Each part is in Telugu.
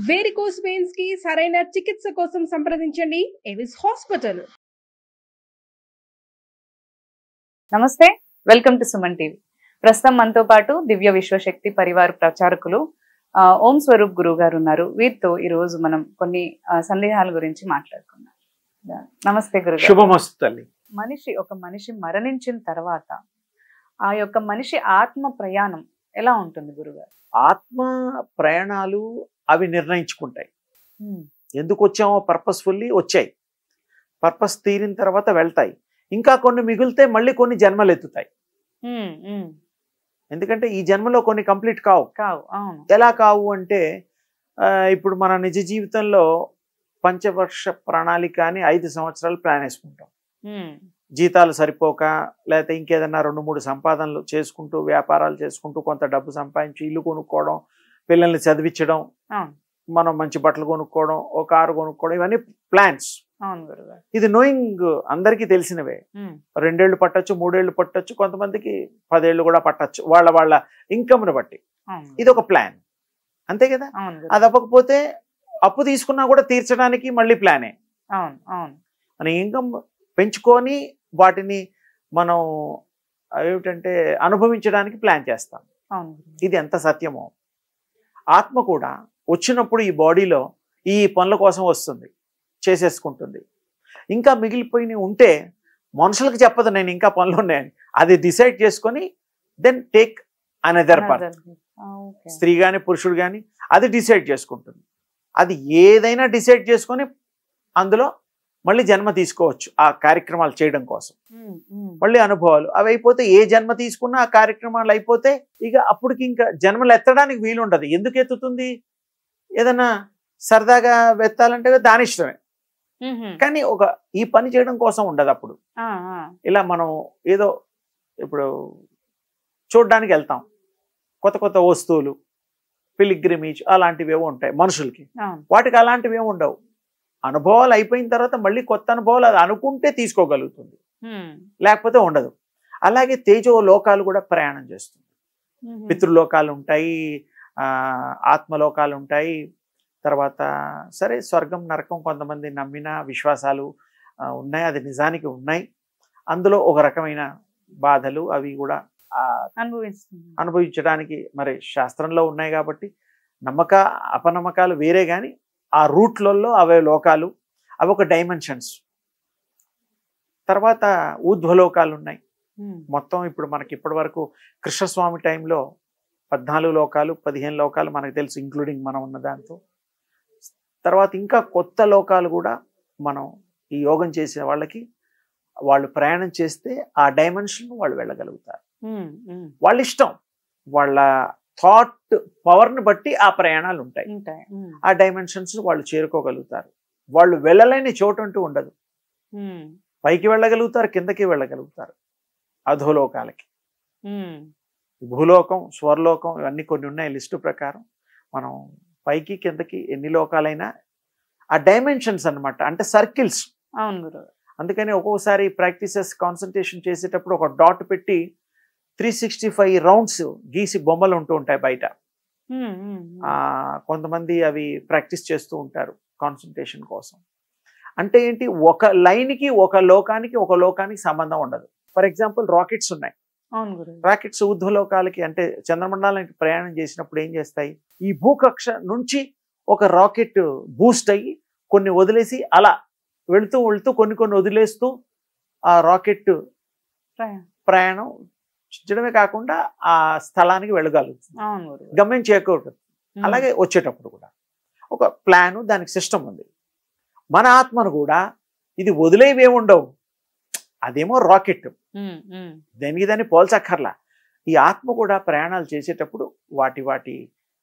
వేరికోస్ వెయిన్స్ కి సరైన చికిత్స కోసం సంప్రదించండి ఎవిస్ హాస్పిటల్. నమస్తే, వెల్కమ్ టు సుమన్ టీవీ. ప్రస్తుతం మనతో పాటు దివ్య విశ్వశక్తి పరివార ప్రచారకులు ఓం స్వరూప్ గురువు గారు ఉన్నారు. వీరితో ఈ రోజు మనం కొన్ని సందేహాల గురించి మాట్లాడుకుందాం. నమస్తే గురుగారు. శుభమస్తు తల్లి. ఒక మనిషి మరణించిన తర్వాత ఆ యొక్క మనిషి ఆత్మ ప్రయాణం ఎలా ఉంటుంది గురుగారు? ఆత్మ ప్రయాణాలు అవి నిర్ణయించుకుంటాయి. ఎందుకు వచ్చామో పర్పస్ఫుల్లీ వచ్చాయి, పర్పస్ తీరిన తర్వాత వెళ్తాయి. ఇంకా కొన్ని మిగిలితే మళ్ళీ కొన్ని జన్మలు ఎత్తుతాయి. ఎందుకంటే ఈ జన్మలో కొన్ని కంప్లీట్ కావు. ఎలా కావు అంటే ఇప్పుడు మన నిజ జీవితంలో పంచవర్ష ప్రణాళిక అని 5 సంవత్సరాలు ప్లాన్ వేసుకుంటాం. జీతాలు సరిపోక లేకపోతే ఇంకేదన్నా 2-3 సంపాదనలు చేసుకుంటూ వ్యాపారాలు చేసుకుంటూ కొంత డబ్బు సంపాదించి ఇల్లు కొనుక్కోవడం, పిల్లల్ని చదివించడం, మనం మంచి బట్టలు కొనుక్కోవడం, ఒక కారు కొనుక్కోవడం, ఇవన్నీ ప్లాన్స్. ఇది నోయింగ్ అందరికీ తెలిసినవే. 2 ఏళ్ళు పట్టచ్చు, 3 ఏళ్ళు పట్టచ్చు, కొంతమందికి 10 ఏళ్ళు కూడా పట్టచ్చు, వాళ్ళ ఇన్కమ్ని బట్టి. ఇది ఒక ప్లాన్, అంతే కదా. అది అవ్వకపోతే అప్పు తీసుకున్నా కూడా తీర్చడానికి మళ్ళీ ప్లానే. మన ఇన్కమ్ పెంచుకొని వాటిని మనం ఏమిటంటే అనుభవించడానికి ప్లాన్ చేస్తాం. ఇది ఎంత సత్యమో ఆత్మ కూడా వచ్చినప్పుడు ఈ బాడీలో ఈ పనుల కోసం వస్తుంది, చేసేసుకుంటుంది. ఇంకా మిగిలిపోయి ఉంటే మనుషులకు చెప్పదు నేను ఇంకా పనులు ఉన్నాయని. అది డిసైడ్ చేసుకొని దెన్ టేక్ అనదర్ పర్సన్, స్త్రీ కానీ పురుషుడు కానీ అది డిసైడ్ చేసుకుంటుంది. అది ఏదైనా డిసైడ్ చేసుకొని అందులో మళ్ళీ జన్మ తీసుకోవచ్చు ఆ కార్యక్రమాలు చేయడం కోసం. మళ్ళీ అనుభవాలు అవి అయిపోతే ఏ జన్మ తీసుకున్నా ఆ కార్యక్రమాలు అయిపోతే ఇక అప్పటికి ఇంకా జన్మలు ఎత్తడానికి వీలుండదు. ఎందుకు ఎత్తుతుంది? ఏదైనా సరదాగా ఎత్తాలంటే దాని ఇష్టమే, కానీ ఈ పని చేయడం కోసం ఉండదు. అప్పుడు ఇలా మనం ఏదో ఇప్పుడు చూడడానికి వెళ్తాం, కొత్త కొత్త వస్తువులు, పిలిగ్రిమేజ్ అలాంటివి ఏవో ఉంటాయి మనుషులకి. వాటికి అలాంటివి ఏమి ఉండవు. అనుభవాలు అయిపోయిన తర్వాత మళ్ళీ కొత్త అనుభవాలు అది అనుకుంటే తీసుకోగలుగుతుంది, లేకపోతే ఉండదు. అలాగే తేజో లోకాలు కూడా ప్రయాణం చేస్తుంది. పితృలోకాలు ఉంటాయి, ఆత్మలోకాలు ఉంటాయి. తర్వాత సరే స్వర్గం నరకం కొంతమంది నమ్మిన విశ్వాసాలు ఉన్నాయి, అది నిజానికి ఉన్నాయి. అందులో ఒక రకమైన బాధలు అవి కూడా అనుభవించడానికి మరి శాస్త్రంలో ఉన్నాయి కాబట్టి నమ్మక అపనమ్మకాలు వేరే, కానీ ఆ రూట్లలో అవే లోకాలు, అవి ఒక డైమెన్షన్స్. తర్వాత ఊర్ధ్వలోకాలు ఉన్నాయి. మొత్తం ఇప్పుడు మనకి ఇప్పటి వరకు కృష్ణస్వామి టైంలో 14 లోకాలు 15 లోకాలు మనకు తెలుసు, ఇంక్లూడింగ్ మనం ఉన్న దాంతో. తర్వాత ఇంకా కొత్త లోకాలు కూడా మనం ఈ యోగం చేసిన వాళ్ళకి వాళ్ళు ప్రయాణం చేస్తే ఆ డైమెన్షన్ వాళ్ళు వెళ్ళగలుగుతారు. వాళ్ళ ఇష్టం, వాళ్ళ థాట్ పవర్ని బట్టి ఆ ప్రయాణాలు ఉంటాయి. ఆ డైమెన్షన్స్ వాళ్ళు చేరుకోగలుగుతారు. వాళ్ళు వెళ్ళలేని చోటు అంటూ ఉండదు. పైకి వెళ్ళగలుగుతారు, కిందకి వెళ్ళగలుగుతారు, అధోలోకాలకి. భూలోకం, స్వర్లోకం ఇవన్నీ కొన్ని ఉన్నాయి లిస్టు ప్రకారం. మనం పైకి కిందకి ఎన్ని లోకాలైనా ఆ డైమెన్షన్స్ అన్నమాట, అంటే సర్కిల్స్. అందుకని ఒక్కొక్కసారి ప్రాక్టీసెస్ కాన్సన్ట్రేషన్ చేసేటప్పుడు ఒక డాట్ పెట్టి 365 రౌండ్స్ గీసి బొమ్మలు ఉంటూ ఉంటాయి బయట. కొంతమంది అవి ప్రాక్టీస్ చేస్తూ ఉంటారు కాన్సన్ట్రేషన్ కోసం. అంటే ఏంటి, ఒక లైన్కి ఒక లోకానికి సంబంధం ఉండదు. ఫర్ ఎగ్జాంపుల్ రాకెట్స్ ఉన్నాయి. రాకెట్స్ ఊర్ధ్వలోకాలకి అంటే చంద్రమండలానికి ప్రయాణం చేసినప్పుడు ఏం చేస్తాయి, ఈ భూకక్ష నుంచి ఒక రాకెట్ బూస్ట్ అయ్యి కొన్ని వదిలేసి అలా వెళుతూ కొన్ని వదిలేస్తూ ఆ రాకెట్ ప్రయాణం చేయడమే కాకుండా ఆ స్థలానికి వెళ్ళగలుగుతుంది, గమ్యం చేకూరుతుంది. అలాగే వచ్చేటప్పుడు కూడా ఒక ప్లాను, దానికి సిస్టమ్ ఉంది. మన ఆత్మను కూడా ఇది వదిలేవేమి ఉండవు, అదేమో రాకెట్, దాన్ని పోల్చక్కర్లా. ఈ ఆత్మ కూడా ప్రయాణాలు చేసేటప్పుడు వాటి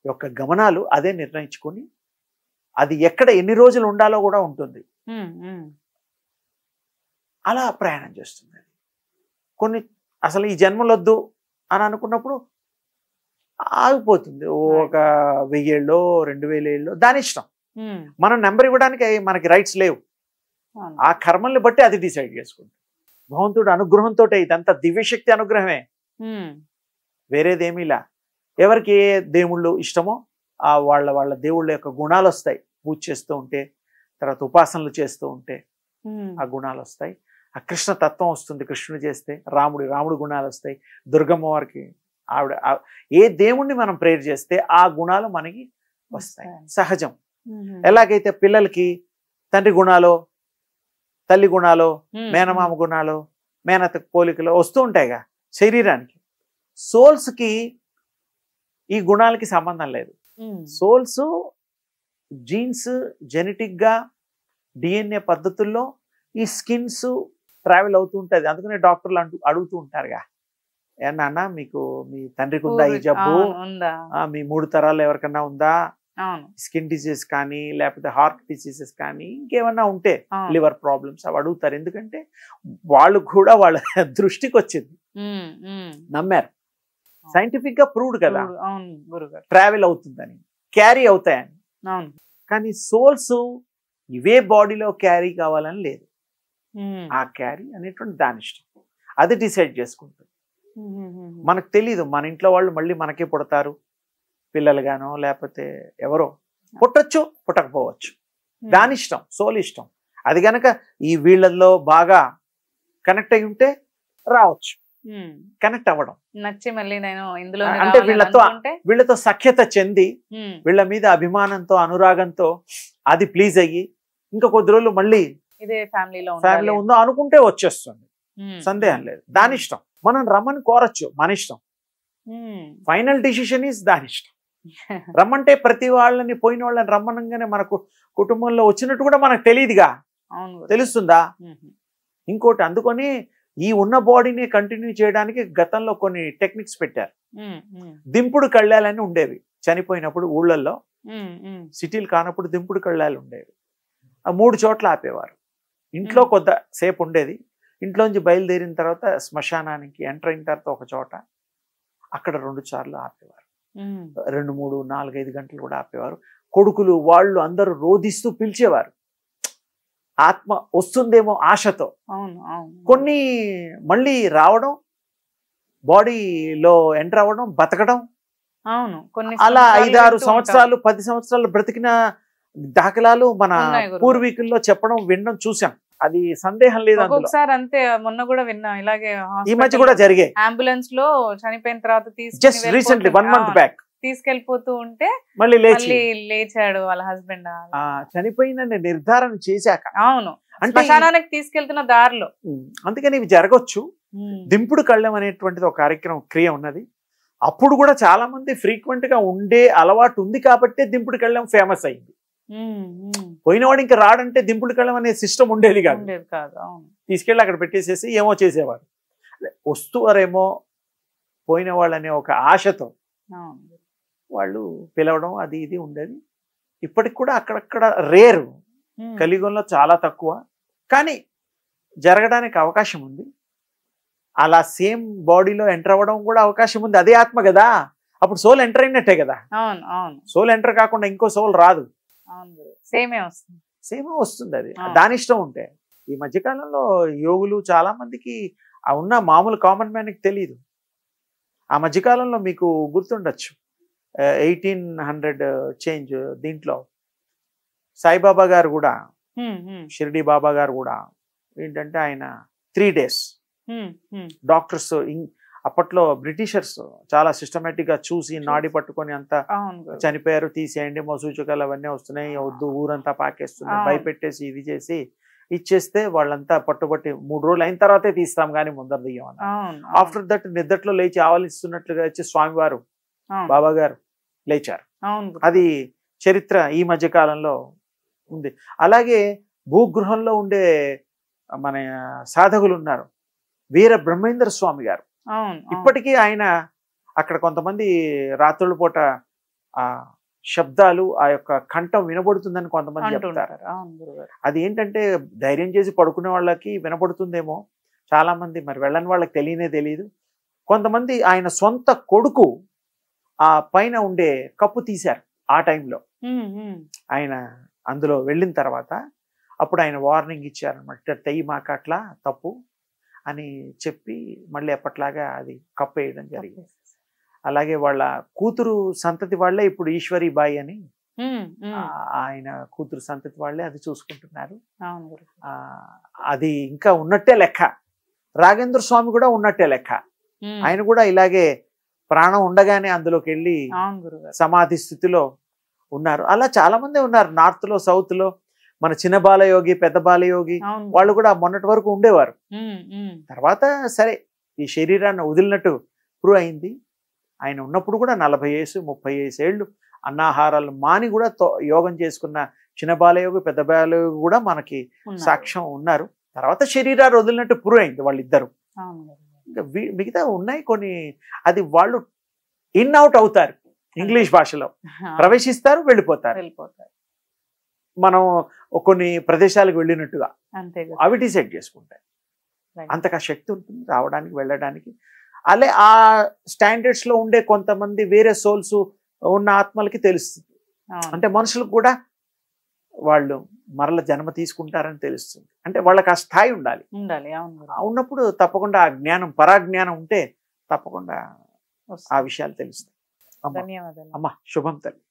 యొక్క గమనాలు అదే నిర్ణయించుకొని అది ఎక్కడ ఎన్ని రోజులు ఉండాలో కూడా ఉంటుంది. అలా ప్రయాణం చేస్తుంది. కొన్ని అసలు ఈ జన్మలొద్దు అని అనుకున్నప్పుడు ఆగిపోతుంది. ఒక 1000 ఏళ్ళో 2000 ఏళ్ళో దాని ఇష్టం. మనం నెంబర్ ఇవ్వడానికి మనకి రైట్స్ లేవు. ఆ కర్మల్ని బట్టి అది డిసైడ్ చేసుకుంటుంది. భగవంతుడు అనుగ్రహంతో ఇదంతా దివ్యశక్తి అనుగ్రహమే, వేరేదేమీలా. ఎవరికి ఏ దేవుళ్ళు ఇష్టమో వాళ్ళ వాళ్ళ దేవుళ్ళ యొక్క గుణాలు వస్తాయి. పూజ చేస్తూ ఉంటే, తర్వాత ఉపాసనలు చేస్తూ ఉంటే ఆ గుణాలు వస్తాయి. ఆ కృష్ణ తత్వం వస్తుంది. కృష్ణుడు చేస్తే రాముడు గుణాలు వస్తాయి. దుర్గమ్మ వారికి ఆవిడ ఏ దేవుణ్ణి మనం ప్రేయర్ చేస్తే ఆ గుణాలు మనకి వస్తాయి, సహజం. ఎలాగైతే పిల్లలకి తండ్రి గుణాలు, తల్లి గుణాలు, మేనమామ గుణాలు, మేనత పోలికలు వస్తూ ఉంటాయిగా శరీరానికి. సోల్స్కి ఈ గుణాలకి సంబంధం లేదు. సోల్స్ జీన్స్ జెనెటిక్గా డిఎన్ఏ పద్ధతుల్లో ఈ స్కిన్స్ ట్రావెల్ అవుతూ ఉంటుంది. అందుకనే డాక్టర్లు అడుగుతూ ఉంటారుగా, ఏమన్నా మీకు మీ తండ్రికి ఉందా ఈ జబ్బు, మీ 3 తరాలు ఎవరికన్నా ఉందా, స్కిన్ డిసీజ్ కానీ లేకపోతే హార్ట్ డిసీజెస్ కానీ ఇంకేమన్నా ఉంటే, లివర్ ప్రాబ్లమ్స్ అవి అడుగుతారు. ఎందుకంటే వాళ్ళు కూడా వాళ్ళ దృష్టికి వచ్చింది, నమ్మారు. సైంటిఫిక్ గా ప్రూవ్డ్ కదా ట్రావెల్ అవుతుందని, క్యారీ అవుతాయని. కానీ సోల్స్ ఇవే బాడీలో క్యారీ కావాలని లేదు. ఆ క్యారీ అనేటువంటి దాని ఇష్టం, అది డిసైడ్ చేసుకుంటుంది. మనకు తెలీదు, మన ఇంట్లో వాళ్ళు మళ్ళీ మనకే పుడతారు, పిల్లలుగానో లేకపోతే ఎవరో పుట్టచ్చు, పుట్టకపోవచ్చు, దాని ఇష్టం, సోల్ ఇష్టం. అది గనక ఈ వీళ్ళల్లో బాగా కనెక్ట్ అయి ఉంటే రావచ్చు, కనెక్ట్ అవ్వడం నచ్చి మళ్ళీ నేను ఇందులో అంటే వీళ్ళతో సఖ్యత చెంది వీళ్ళ మీద అభిమానంతో అనురాగంతో అది ప్లీజ్ అయ్యి ఇంకా కొద్ది రోజులు మళ్ళీ ఇదే ఫ్యామిలీలో ఉందో అనుకుంటే వచ్చేస్తుంది, సందేహం లేదు. దాని ఇష్టం. మనం రమ్మని కోరచ్చు, మన ఇష్టం. ఫైనల్ డిసిషన్ ఈజ్ దాని ఇష్టం. రమ్మంటే ప్రతి వాళ్ళని పోయిన వాళ్ళని రమ్మనంగానే మనకు కుటుంబంలో వచ్చినట్టు కూడా మనకు తెలియదుగా, తెలుస్తుందా? ఇంకోటి, అందుకని ఈ ఉన్న బాడీని కంటిన్యూ చేయడానికి గతంలో కొన్ని టెక్నిక్స్ పెట్టారు. దింపుడు కళ్ళాలని ఉండేవి చనిపోయినప్పుడు ఊళ్ళల్లో, సిటీలు కానప్పుడు దింపుడు కళ్ళాలు ఉండేవి. 3 చోట్ల ఆపేవారు. ఇంట్లో కొద్ది సేపు ఉండేది, ఇంట్లోంచి బయలుదేరిన తర్వాత శ్మశానానికి ఎంటర్ అయిన తర్వాత ఒక చోట, అక్కడ 2 సార్లు ఆపేవారు. 2, 3, 4, 5 గంటలు కూడా ఆపేవారు. కొడుకులు వాళ్ళు అందరూ రోధిస్తూ పిలిచేవారు, ఆత్మ వస్తుందేమో ఆశతో. కొన్ని మళ్ళీ రావడం, బాడీలో ఎంటర్ అవ్వడం, బతకడం. అలా 5-6 సంవత్సరాలు 10 సంవత్సరాలు బ్రతికిన దాఖలాలు మన పూర్వీకుల్లో చెప్పడం వినడం చూసాం. అది సందేహం లేదు. ఒకసారి అంతే, మొన్న కూడా విన్నా ఇలాగే, ఈ మధ్య కూడా జరిగాయి. అంబులెన్స్ లో చనిపోయిన తర్వాత జస్ట్ రీసెంట్లీ 1 month బ్యాక్ తీసుకెళ్లిపోతూ ఉంటే మళ్ళీ లేచాడు వాళ్ళ హస్బెండ్. చనిపోయిన నిర్ధారణ చేశాక. అవును, శ్మశానానికి తీసుకెళ్తున్న దారిలో. అందుకని ఇవి జరగచ్చు. దింపుడు కళ్ళం అనేటువంటిది ఒక కార్యక్రమం క్రియ ఉన్నది. అప్పుడు కూడా చాలా మంది ఫ్రీక్వెంట్ గా ఉండే అలవాటు ఉంది కాబట్టి దింపుడు కళ్ళం ఫేమస్ అయింది. పోయినవాడు ఇంకా రాడంటే దింపుడు కళ్ళం అనే సిస్టమ్ ఉండేది కాదు. తీసుకెళ్ళి అక్కడ పెట్టేసేసి ఏమో చేసేవాడు. వస్తువారేమో పోయిన వాళ్ళనే ఒక ఆశతో వాళ్ళు పిలవడం అది ఇది ఉండేది. ఇప్పటికి కూడా అక్కడక్కడ రేరు, కలియుగంలో చాలా తక్కువ, కానీ జరగడానికి అవకాశం ఉంది. అలా సేమ్ బాడీలో ఎంటర్ అవ్వడం కూడా అవకాశం ఉంది. అదే ఆత్మ కదా, అప్పుడు సోల్ ఎంటర్ అయినట్టే కదా. సోల్ ఎంటర్ కాకుండా ఇంకో సోల్ రాదు, సేమే వస్తుంది. అది దాని ఇష్టం ఉంటే. ఈ మధ్యకాలంలో యోగులు చాలా మందికి ఉన్న మామూలు కామన్ మ్యాన్కి తెలియదు. ఆ మధ్యకాలంలో మీకు గుర్తుండొచ్చు, 1800 చేంజ్ దీంట్లో సాయిబాబా గారు కూడా, షిర్డీ బాబా గారు కూడా ఏంటంటే ఆయన 3 days డాక్టర్స్, అప్పట్లో బ్రిటిషర్స్ చాలా సిస్టమేటిక్ గా చూసి నాడి పట్టుకొని అంతా చనిపోయారు, తీసేయండి, సూచకాలు అవన్నీ వస్తున్నాయి, వద్దు, ఊరంతా పాకేస్తున్నాయి, భయపెట్టేసి ఇది చేసి ఇచ్చేస్తే వాళ్ళంతా పట్టుబట్టి 3 రోజులు అయిన తర్వాతే తీస్తాం కానీ ముందర దియ్యమని. ఆఫ్టర్ దట్ నిద్దట్లో లేచి ఆవలిస్తున్నట్లుగా వచ్చి స్వామివారు బాబా గారు లేచారు. అది చరిత్ర ఈ మధ్య కాలంలో ఉంది. అలాగే భూగృహంలో ఉండే మన సాధకులు ఉన్నారు, వీర బ్రహ్మేంద్ర స్వామి గారు. ఇప్పటికీ ఆయన అక్కడ కొంతమంది రాత్రుల పూట ఆ శబ్దాలు, ఆ యొక్క కంఠం వినబడుతుందని కొంతమంది చెప్తారు. అది ఏంటంటే ధైర్యం చేసి పడుకునే వాళ్ళకి వినబడుతుందేమో, చాలా మంది మరి వెళ్ళని వాళ్ళకి తెలియదు. కొంతమంది ఆయన సొంత కొడుకు ఆ పైన ఉండే కప్పు తీశారు ఆ టైంలో. ఆయన అందులో వెళ్ళిన తర్వాత అప్పుడు ఆయన వార్నింగ్ ఇచ్చారనమాట, తెయ్యి మాక అట్లా తప్పు అని చెప్పి మళ్ళీ ఎప్పట్లాగా అది కప్పు వేయడం జరిగింది. అలాగే వాళ్ళ కూతురు సంతతి వాళ్ళే ఇప్పుడు ఈశ్వరీబాయి అని ఆయన కూతురు సంతతి వాళ్ళే అది చూసుకుంటున్నారు. అది ఇంకా ఉన్నట్టే లెక్క. రాఘేంద్ర స్వామి కూడా ఉన్నట్టే లెక్క. ఆయన కూడా ఇలాగే ప్రాణం ఉండగానే అందులోకి వెళ్ళి సమాధి స్థితిలో ఉన్నారు. అలా చాలా మంది ఉన్నారు నార్త్ లో, సౌత్ లో. మన చిన్న బాలయోగి, పెద్ద బాలయోగి వాళ్ళు కూడా మొన్నటి వరకు ఉండేవారు. తర్వాత సరే ఈ శరీరాన్ని వదిలినట్టు ప్రూవ్ అయింది. ఆయన ఉన్నప్పుడు కూడా 40 ఏళ్ళు 30 ఏళ్ళు అన్నాహారాలు మాని కూడా యోగం చేసుకున్న చిన్న బాలయోగి, పెద్ద బాలయోగి కూడా మనకి సాక్ష్యం ఉన్నారు. తర్వాత శరీరాలు వదిలినట్టు ప్రూవ్ అయింది వాళ్ళిద్దరు. ఇంకా మిగతా ఉన్నాయి కొన్ని. అది వాళ్ళు ఇన్ అవుట్ అవుతారు, ఇంగ్లీష్ భాషలో ప్రవేశిస్తారు, వెళ్ళిపోతారు. మనం కొన్ని ప్రదేశాలకు వెళ్ళినట్టుగా అవి డిసైడ్ చేసుకుంటాయి. అంతగా శక్తి ఉంటుంది రావడానికి, వెళ్ళడానికి. అలా ఆ స్టాండర్డ్స్ లో ఉండే కొంతమంది వేరే సోల్స్ ఉన్న ఆత్మలకి తెలుస్తుంది. అంటే మనుషులకు కూడా వాళ్ళు మరల జన్మ తీసుకుంటారని తెలుస్తుంది. అంటే వాళ్ళకి ఆ స్థాయి ఉండాలి. ఉన్నప్పుడు తప్పకుండా ఆ జ్ఞానం, పరాజ్ఞానం ఉంటే తప్పకుండా ఆ విషయాలు తెలుస్తాయి. ధన్యవాదాలు. అమ్మా శుభం తల్లి.